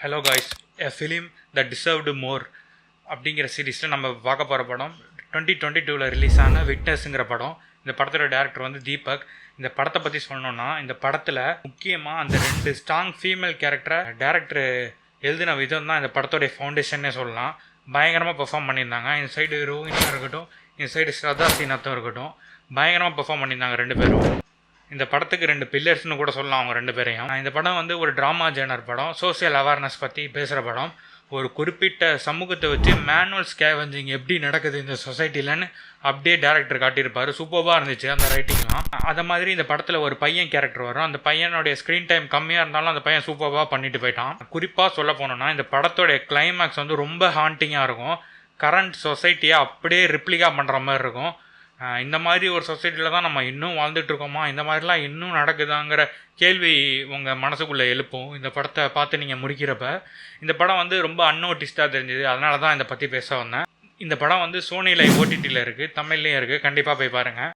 Hello guys, a film the deserved more அப்படிங்கிற சீரீஸில் நம்ம பார்க்க போகிற படம் 2022 ரிலீஸ் ஆன விட்னஸ்ங்கிற படம். இந்த படத்தோட டேரக்டர் வந்து தீபக். இந்த படத்தை பற்றி சொல்லணுன்னா, இந்த படத்தில் முக்கியமாக அந்த 2 ஸ்ட்ராங் ஃபீமேல் கேரக்டரை டேரக்டர் எழுதின விதம் தான் இந்த படத்தோடைய ஃபவுண்டேஷன்னே சொல்லலாம். பயங்கரமாக பெர்ஃபார்ம் பண்ணியிருந்தாங்க. இந்த சைடு ரோஹினியாக இருக்கட்டும், இந்த சைடு ஸ்ரதா சீனாத்தும் இருக்கட்டும், பயங்கரமாக பெர்ஃபார்ம் பண்ணியிருந்தாங்க 2 பேரும். இந்த படத்துக்கு 2 பில்லர்ஸ்னு கூட சொல்லலாம் அவங்க 2 பேரையும். இந்த படம் வந்து ஒரு ட்ராமா ஜேனர் படம், சோசியல் அவேர்னஸ் பற்றி பேசுகிற படம். ஒரு குறிப்பிட்ட சமூகத்தை வச்சு மேனுவல் ஸ்கேவெஞ்சிங் எப்படி நடக்குது இந்த சொசைட்டிலன்னு அப்படியே டேரக்டர் காட்டியிருப்பார். சூப்பராக இருந்துச்சு அந்த ரைட்டிங்லாம். அதை மாதிரி இந்த படத்தில் ஒரு பையன் கேரக்டர் வரும். அந்த பையனுடைய ஸ்க்ரீன் டைம் கம்மியாக இருந்தாலும் அந்த பையன் சூப்பராக பண்ணிட்டு போயிட்டான். குறிப்பாக சொல்ல போனோன்னா, இந்த படத்தோடைய கிளைமேக்ஸ் வந்து ரொம்ப ஹாண்டிங்காக இருக்கும். கரண்ட் சொசைட்டியை அப்படியே ரிப்ளிகா பண்ணுற மாதிரி இருக்கும். இந்த மாதிரி ஒரு சொசைட்டியில் தான் நம்ம இன்னும் வாழ்ந்துட்டுருக்கோமா, இந்த மாதிரிலாம் இன்னும் நடக்குதாங்கிற கேள்வி உங்கள் மனசுக்குள்ளே எழுப்பும் இந்த படத்தை பார்த்து நீங்கள் முடிக்கிறப்ப. இந்த படம் வந்து ரொம்ப அன்னோட்டிஸ்டாக தெரிஞ்சுது, அதனால தான் இதை பற்றி பேச வந்தேன். இந்த படம் வந்து சோனி லைவ் ஓடிடியில் இருக்குது, தமிழ்லேயும் இருக்குது. கண்டிப்பாக போய் பாருங்கள்.